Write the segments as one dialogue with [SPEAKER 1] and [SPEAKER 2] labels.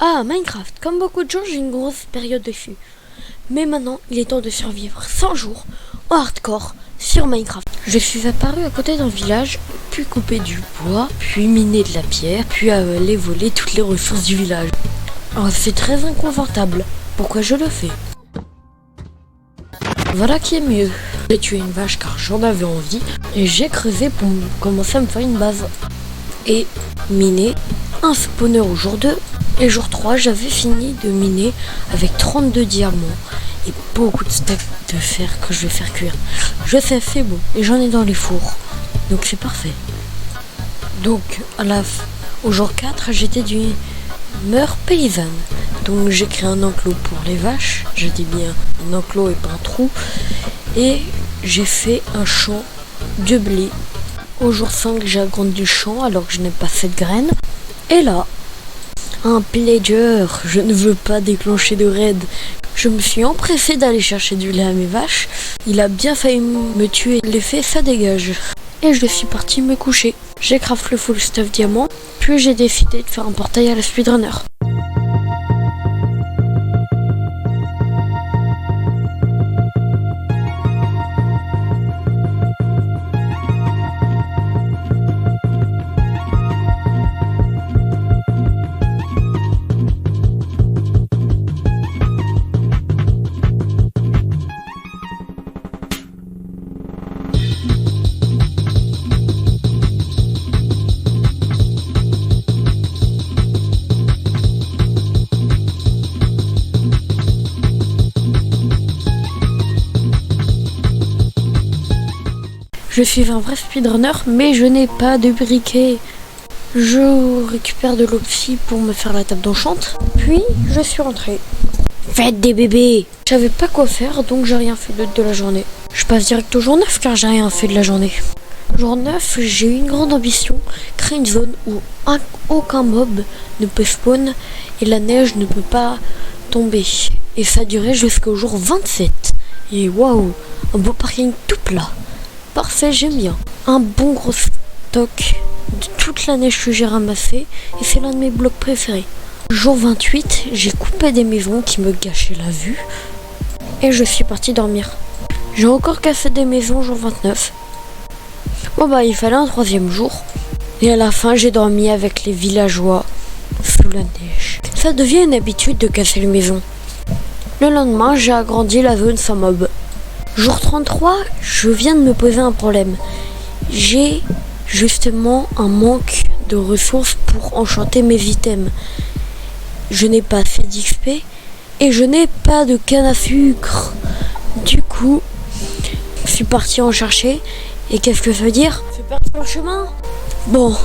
[SPEAKER 1] Ah, Minecraft. Comme beaucoup de gens, j'ai une grosse période dessus. Mais maintenant, il est temps de survivre 100 jours en hardcore sur Minecraft. Je suis apparu à côté d'un village, puis couper du bois, puis miner de la pierre, puis aller voler toutes les ressources du village. Oh, c'est très inconfortable. Pourquoi je le fais? Voilà qui est mieux. J'ai tué une vache car j'en avais envie et j'ai creusé pour commencer à me faire une base. Et miner un spawner au jour 2 et jour 3 j'avais fini de miner avec 32 diamants et beaucoup de stacks de fer que je vais faire cuire. Je sais, c'est bon et j'en ai dans les fours. Donc c'est parfait. Donc au jour 4 j'étais d'une humeur paysanne. Donc j'ai créé un enclos pour les vaches. Je dis bien un enclos et pas un trou. Et j'ai fait un champ de blé. Au jour 5 j'ai agrandi le champ alors que je n'ai pas assez de graines. Et là, un pillager, je ne veux pas déclencher de raid. Je me suis empressé d'aller chercher du lait à mes vaches. Il a bien failli me tuer. L'effet, ça dégage. Et je suis parti me coucher. J'ai craft le full stuff diamant. Puis j'ai décidé de faire un portail à la speedrunner. Je suis un vrai speedrunner, mais je n'ai pas de briquet. Je récupère de l'opsie pour me faire la table d'enchante. Puis, je suis rentré. Faites des bébés! Je savais pas quoi faire, donc j'ai rien fait de la journée. Je passe direct au jour 9 car j'ai rien fait de la journée. Jour 9, j'ai eu une grande ambition. Créer une zone où aucun mob ne peut spawn et la neige ne peut pas tomber. Et ça durait jusqu'au jour 27. Et waouh! Un beau parking tout plat. Parfait, j'aime bien. Un bon gros stock de toute la neige que j'ai ramassée et c'est l'un de mes blocs préférés. Jour 28, j'ai coupé des maisons qui me gâchaient la vue et je suis parti dormir. J'ai encore cassé des maisons jour 29. Bon bah il fallait un 3e jour et à la fin j'ai dormi avec les villageois sous la neige. Ça devient une habitude de casser les maisons. Le lendemain, j'ai agrandi la zone sans mob. Jour 33, je viens de me poser un problème. J'ai justement un manque de ressources pour enchanter mes items. Je n'ai pas assez d'XP et je n'ai pas de canne à sucre. Du coup, je suis parti en chercher. Et qu'est-ce que ça veut dire? Je perds sur le chemin. Bon,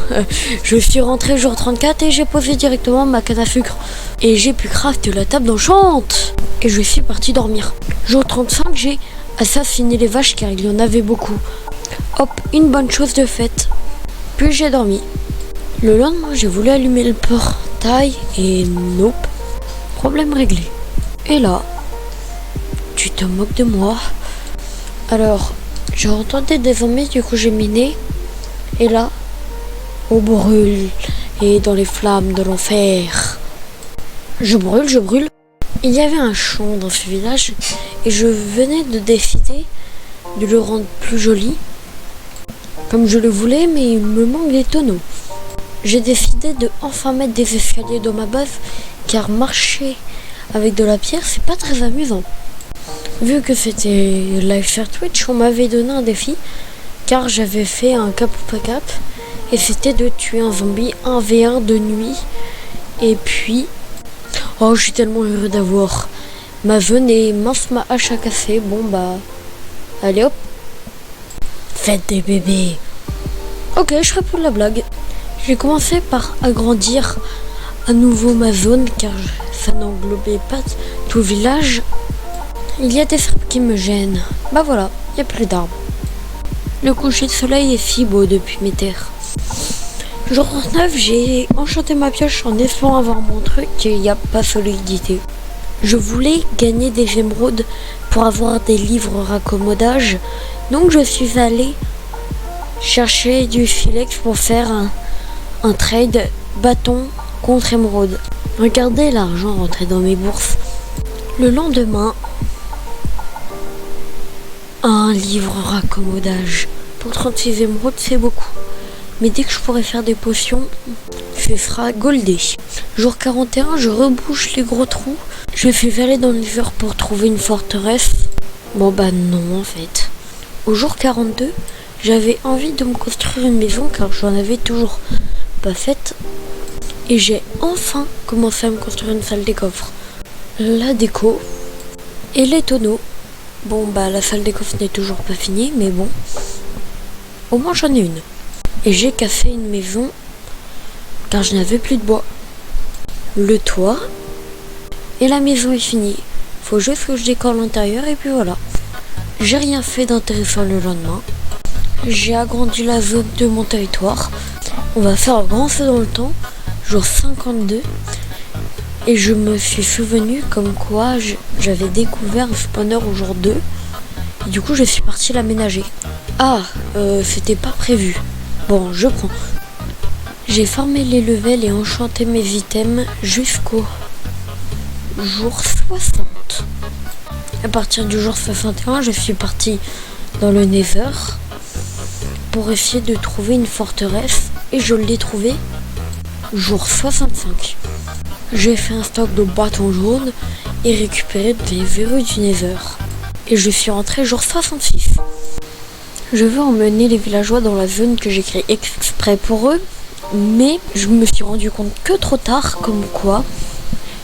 [SPEAKER 1] je suis rentré jour 34 et j'ai posé directement ma canne à sucre. Et j'ai pu crafter la table d'enchante. Et je suis parti dormir. Jour 35, j'ai assassiné les vaches car il y en avait beaucoup. Hop, une bonne chose de faite. Puis j'ai dormi. Le lendemain, j'ai voulu allumer le portail et nope. Problème réglé. Et là, tu te moques de moi. Alors, j'ai entendu des zombies, du coup j'ai miné. Et là, on brûle. Et dans les flammes de l'enfer. Je brûle. Il y avait un champ dans ce village et je venais de décider de le rendre plus joli, comme je le voulais, mais il me manque des tonneaux. J'ai décidé de enfin mettre des escaliers dans ma base, car marcher avec de la pierre, c'est pas très amusant. Vu que c'était live sur Twitch, on m'avait donné un défi, car j'avais fait un cap ou pas cap, et c'était de tuer un zombie 1v1 de nuit, et puis... Oh, je suis tellement heureux d'avoir ma zone et mince ma hache à casser. Bon bah, allez hop. Faites des bébés. Ok, je ferai pour la blague. J'ai commencé par agrandir à nouveau ma zone car ça n'englobait pas tout le village. Il y a des arbres qui me gênent. Bah voilà, il n'y a plus d'arbres. Le coucher de soleil est si beau depuis mes terres. Jour 39, j'ai enchanté ma pioche en espérant avoir mon truc et il n'y a pas solidité. Je voulais gagner des émeraudes pour avoir des livres raccommodage. Donc je suis allé chercher du silex pour faire un trade bâton contre émeraude. Regardez l'argent rentrer dans mes bourses. Le lendemain, un livre raccommodage. Pour 36 émeraudes, c'est beaucoup. Mais dès que je pourrai faire des potions, je ferai golder. Jour 41, je rebouche les gros trous. Je fais aller dans l'hiver pour trouver une forteresse. Bon bah non en fait. Au jour 42, j'avais envie de me construire une maison car j'en avais toujours pas faite. Et j'ai enfin commencé à me construire une salle des coffres. La déco et les tonneaux. Bon bah la salle des coffres n'est toujours pas finie mais bon. Au moins j'en ai une. Et j'ai cassé une maison car je n'avais plus de bois. Le toit et la maison est finie. Faut juste que je décore l'intérieur et puis voilà. J'ai rien fait d'intéressant le lendemain. J'ai agrandi la zone de mon territoire. On va faire un grand saut dans le temps, jour 52. Et je me suis souvenu comme quoi j'avais découvert un spawner au jour 2. Et du coup je suis parti l'aménager. Ah, c'était pas prévu. Bon, je prends. J'ai farmé les levels et enchanté mes items jusqu'au jour 60. À partir du jour 61, je suis parti dans le Nether pour essayer de trouver une forteresse et je l'ai trouvée jour 65. J'ai fait un stock de bâtons jaunes et récupéré des verrues du Nether. Et je suis rentré jour 66. Je veux emmener les villageois dans la zone que j'ai créée exprès pour eux, mais je me suis rendu compte que trop tard, comme quoi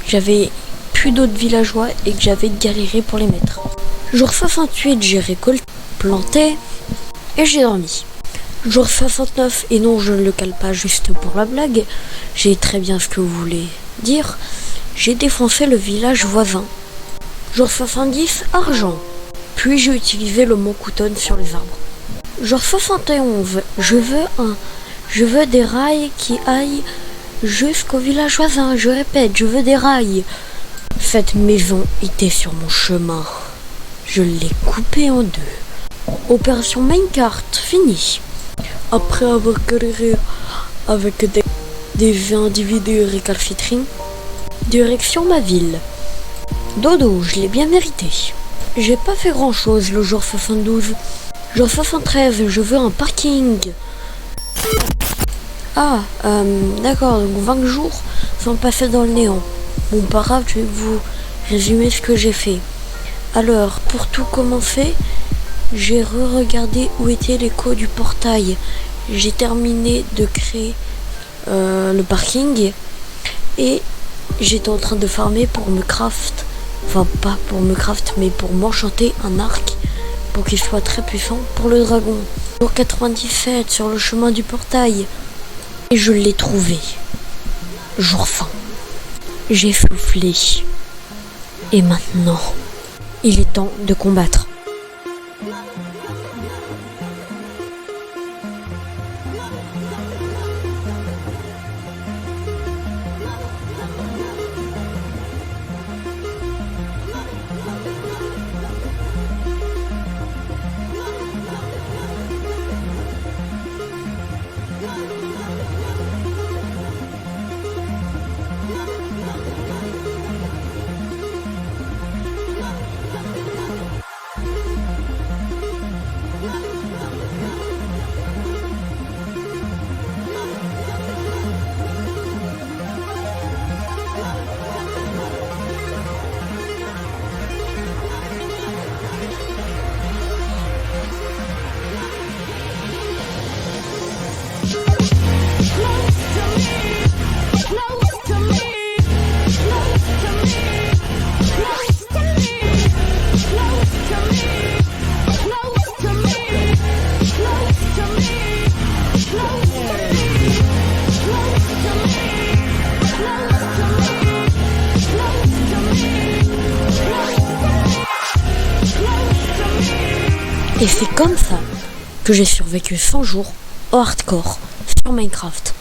[SPEAKER 1] j'avais plus d'autres villageois et que j'avais galéré pour les mettre. Jour 68, j'ai récolté, planté et j'ai dormi. Jour 69, et non je ne le cale pas juste pour la blague, j'ai très bien ce que vous voulez dire, j'ai défoncé le village voisin. Jour 70, argent, puis j'ai utilisé le mont Coutonne sur les arbres. Jour 71, je veux des rails qui aillent jusqu'au village voisin, je répète, je veux des rails. Cette maison était sur mon chemin. Je l'ai coupée en deux. Opération Minecart finie. Après avoir galéré avec des individus récalcitrants, direction ma ville. Dodo, je l'ai bien mérité. J'ai pas fait grand chose le jour 72. Jour 73, je veux un parking. Ah, d'accord, donc 20 jours sont passés dans le néant. Bon, pas grave, je vais vous résumer ce que j'ai fait. Alors, pour tout commencer, j'ai re-regardé où était l'écho du portail. J'ai terminé de créer le parking et j'étais en train de farmer pour me craft, enfin pas pour me craft, mais pour m'enchanter un arc pour qu'il soit très puissant pour le dragon. Jour 97 sur le chemin du portail et je l'ai trouvé. Jour 100. J'ai soufflé. Et maintenant, il est temps de combattre. Et c'est comme ça que j'ai survécu 100 jours au hardcore sur Minecraft.